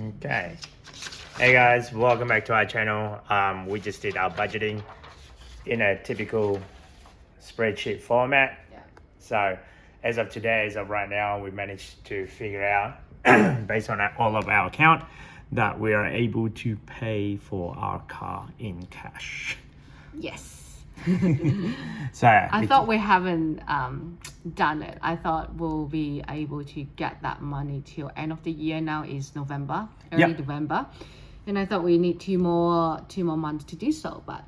Okay. Hey guys, welcome back to our channel. We just did our budgeting in a typical spreadsheet format. Yeah. So as of today, as of right now, we managed to figure out based on all of our account that we are able to pay for our car in cash. Yes. So I thought we haven't done it. I thought we'll be able to get that money till end of the year. Now is November, early November, and I thought we need two more months to do so, but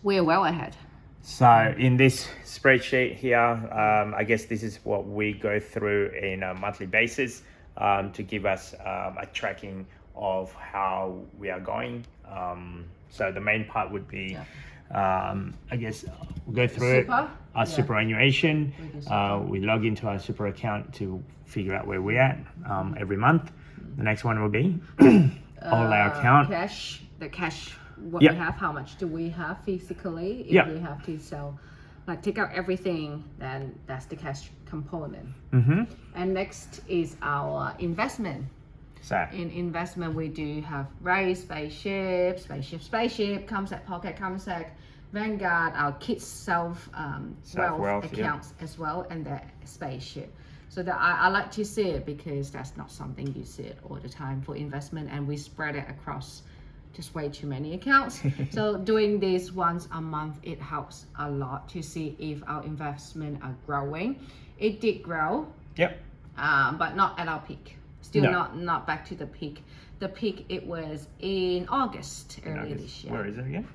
we're well ahead. So in this spreadsheet here, I guess this is what we go through in a monthly basis to give us a tracking of how we are going. So the main part would be, I guess, we'll go through our superannuation. We log into our super account to figure out where we're at every month. The next one will be all our account. The cash. What we have, how much do we have physically? If we have to sell, like take out everything, then that's the cash component. And next is our investment. So in investment, we do have Ray, Spaceship, Comsec, Pocket, Comsec, Vanguard, our kids self-wealth accounts as well, and the Spaceship. So that I like to see it because that's not something you see it all the time for investment, and we spread it across just way too many accounts. So doing this once a month, it helps a lot to see if our investment are growing. It did grow, but not at our peak. Still not back to the peak. The peak, it was in August earlier this year. Where is it again?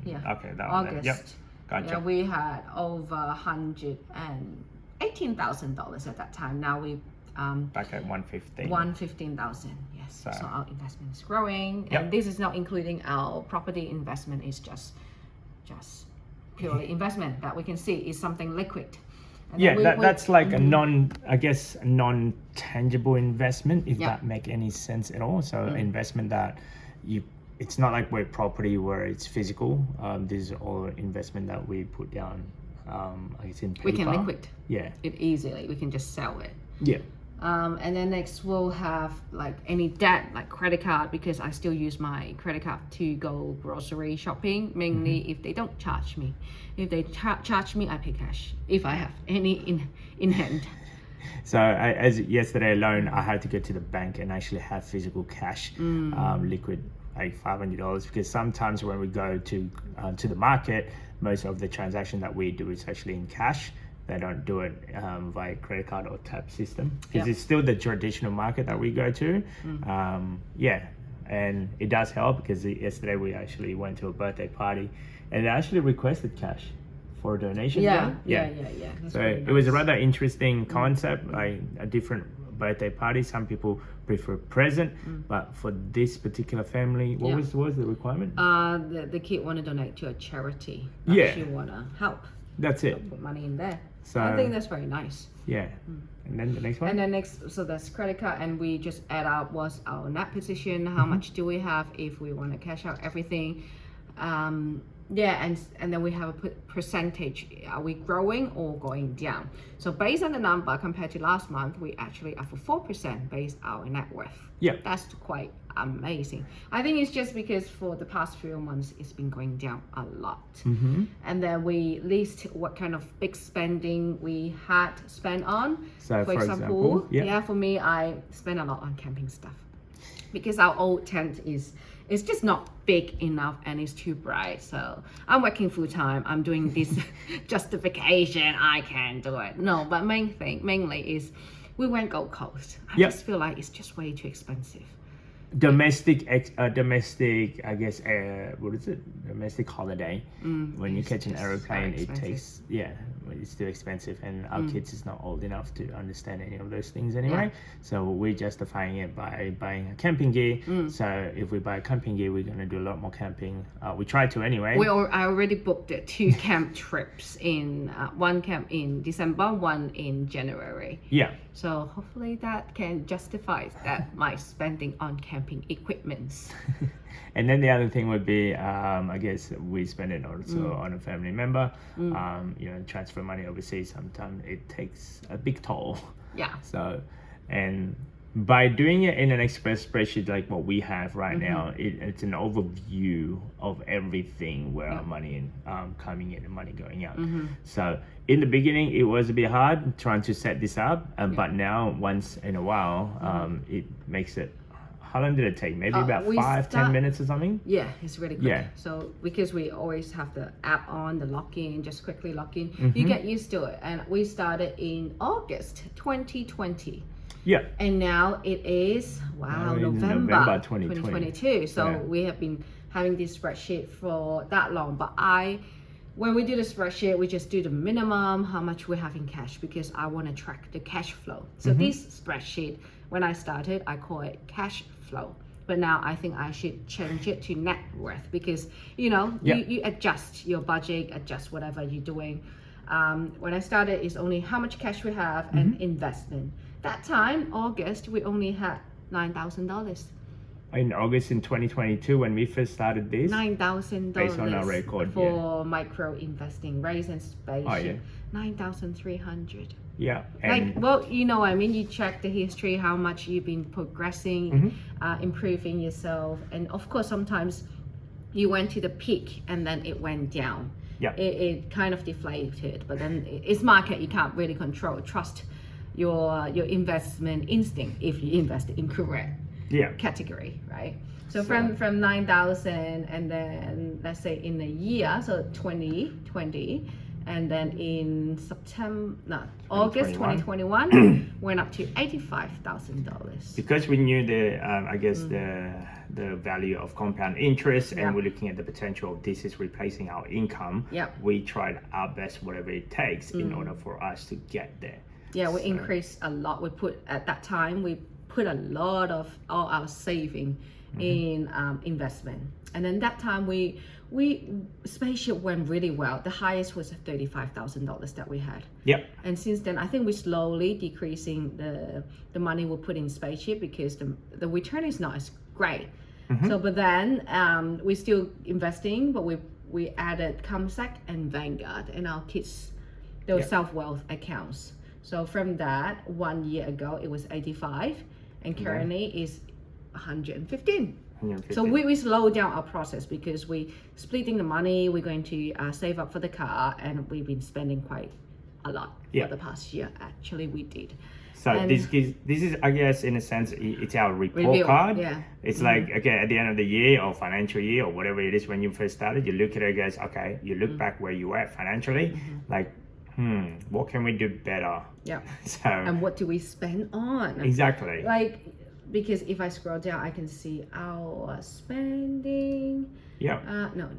Okay, that August. Yep, gotcha. Yeah, we had over $118,000 at that time. Now we back at 115. 115,000. Yes. So our investment is growing, and this is not including our property investment. It's just purely investment that we can see is something liquid. And that's like a non-tangible investment, if that make any sense at all. So investment that it's not like we're property where it's physical. This is all investment that we put down. I guess in paper. We can liquid. Yeah. It easily. We can just sell it. Yeah. And then next we'll have like any debt, like credit card, because I still use my credit card to go grocery shopping, mainly if they don't charge me. If they charge me, I pay cash if I have any in hand. So as yesterday alone, I had to go to the bank and actually have physical cash, liquid, like $500, because sometimes when we go to the market, most of the transaction that we do is actually in cash. They don't do it via credit card or tap system, because it's still the traditional market that we go to. And it does help, because yesterday we actually went to a birthday party and they actually requested cash for a donation. So it was a rather interesting concept, like a different birthday party. Some people prefer present, but for this particular family, what was the requirement? The kid want to donate to a charity. She want to help. That's it. Put money in there. So I think that's very nice. Yeah. And then the next one? And then next, so that's credit card, and we just add up what's our net position, how much do we have if we want to cash out everything. And then we have a percentage. Are we growing or going down? So based on the number compared to last month, we actually are for 4% based our net worth. Yeah. That's quite amazing. I think it's just because for the past few months, it's been going down a lot. And then we list what kind of big spending we had spent on. So for example, for me, I spend a lot on camping stuff, because our old tent it's just not big enough and it's too bright. So I'm working full time. I'm doing this justification. I can do it. No, but mainly is we went Gold Coast. I just feel like it's just way too expensive. Domestic, I guess, what is it? Domestic holiday. When you catch an aeroplane, it takes, it's too expensive, and our kids is not old enough to understand any of those things anyway. So we're justifying it by buying a camping gear. So if we buy a camping gear, we're going to do a lot more camping. We try to anyway. I already booked 2 camp trips in one camp in December, one in January. So hopefully that can justify my spending on camping equipments. And then the other thing would be, I guess we spend it also on a family member. Transfer money overseas, sometimes it takes a big toll. So, and by doing it in an Express spreadsheet like what we have right now, it's an overview of everything where our money coming in and money going out. So in the beginning, it was a bit hard trying to set this up, but now once in a while, it makes it. How long did it take? Maybe about 5-10 minutes or something? Yeah, it's really quick. Yeah. So because we always have the app on, the login, just quickly log in, you get used to it. And we started in August 2020. Yeah. And now it is, November 2022. So we have been having this spreadsheet for that long. But when we do the spreadsheet, we just do the minimum, how much we have in cash, because I want to track the cash flow. So this spreadsheet, when I started, I call it cash flow. But now I think I should change it to net worth, because, you adjust your budget, adjust whatever you're doing. When I started, it's only how much cash we have and investment. That time, August, we only had $9,000. In August in 2022, when we first started this, $9,000 based on our record for micro investing, raise and space. Oh, yeah. 9,300. Yeah. And you check the history, how much you've been progressing, improving yourself. And of course, sometimes you went to the peak and then it went down. Yeah. It kind of deflated, but then it's market you can't really control. Trust your investment instinct if you invest in correct category, right? So from 9,000, and then let's say in a year, so 2020, and then in August 2021 went up to $85,000. Because we knew the value of compound interest, and we're looking at the potential of this is replacing our income. We tried our best, whatever it takes, in order for us to get there. Yeah, we increased a lot. We put a lot of all our saving in investment, and then that time we spaceship went really well. The highest was $35,000 that we had. Yep. And since then, I think we're slowly decreasing the money we put in spaceship, because the return is not as great. So, but then we're still investing, but we added Comsec and Vanguard and our kids, those self-wealth accounts. So from that, 1 year ago, it was 85, and currently is 115. So we slow down our process because we splitting the money. We're going to save up for the car, and we've been spending quite a lot for the past year. Actually, we did. So this is, I guess, in a sense, it's our report card. Yeah. It's like, okay, at the end of the year or financial year or whatever it is, when you first started, you look at it, guys. Okay, you look back where you were at financially, like, what can we do better? Yeah. So. And what do we spend on? Exactly. Like, because if I scroll down, I can see our spending. Yeah. No,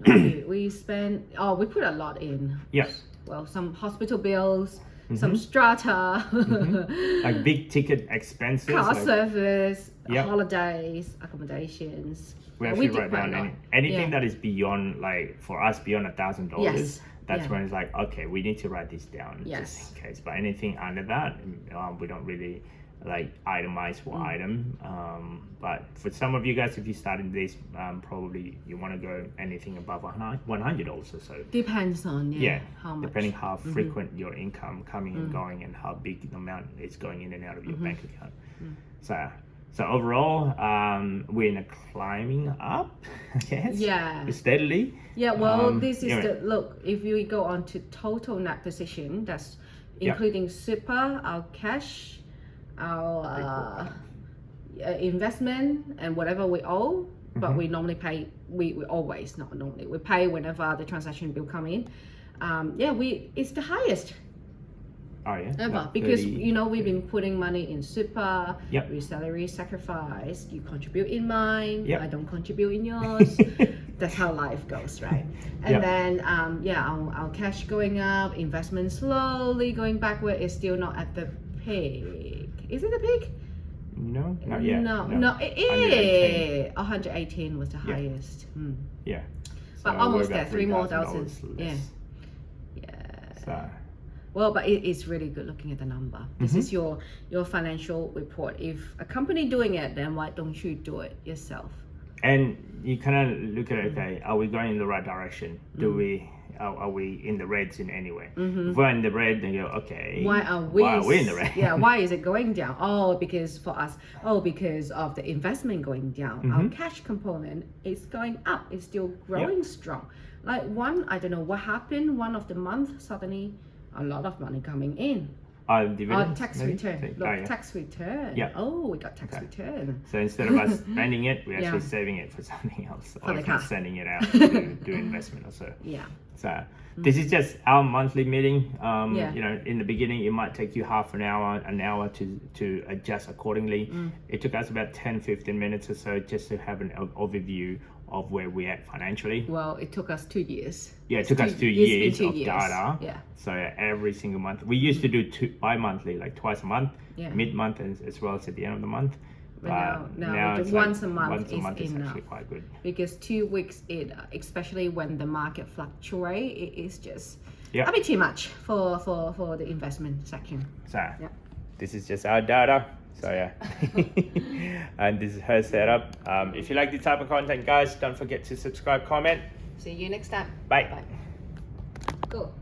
we spend. Oh, we put a lot in. Yeah. Well, some hospital bills, some strata, like big ticket expenses, car service, holidays, accommodations. We actually write down anything that is beyond, like, for us, beyond $1,000. Yes. That's when it's like, okay, we need to write this down just in case. But anything under that, we don't really like itemize for item. But for some of you guys, if you started this, probably you want to go anything above 100 also. So depends on how much, depending how frequent your income coming and going, and how big the amount is going in and out of your bank account. So overall, we're in a climbing up, I guess. Yeah. Steadily. Yeah. Well, this is look. If you go on to total net position, that's including super, our cash, our investment, and whatever we owe. But we normally pay. We always, not normally, we pay whenever the transaction bill come in. It's the highest. Oh, yeah. Ever. Because, we've been putting money in super, your salary sacrifice, you contribute in mine, I don't contribute in yours. That's how life goes, right? And then, our cash going up, investment slowly going backward, is still not at the peak. Is it the peak? No, not yet. No, it is. 118 was the highest. Yeah. But So almost we're there, about three more $3,000 thousand. less. Yeah. So. Well, but it's really good looking at the number. This is your financial report. If a company doing it, then why don't you do it yourself? And you kind of look at it, okay, are we going in the right direction? Do we are we in the reds in any way? If we're in the red, then you go, okay, why are we in the red? Yeah, why is it going down? Because for us, because of the investment going down. Our cash component is going up. It's still growing strong. Like I don't know what happened. One of the month suddenly a lot of money coming in. Tax return. Tax return. Yeah. Oh, we got tax return. So instead of us spending it, we're actually saving it for something else, or if not sending it out to do investment or so. Yeah. So this is just our monthly meeting. You know, in the beginning, it might take you half an hour to adjust accordingly. It took us about 10-15 minutes or so just to have an overview of where we're at financially. Well, it took us 2 years. Yeah, it took us 2 years of data. Yeah. So every single month, we used to do bi-monthly, like twice a month, mid-month as well as at the end of the month. But now it's once a month is enough. actually quite good. Because 2 weeks, especially when the market fluctuates, it is just a bit too much for the investment section. So this is just our data. So and this is her setup. If you like this type of content, guys, don't forget to subscribe, comment. See you next time. Bye. Cool.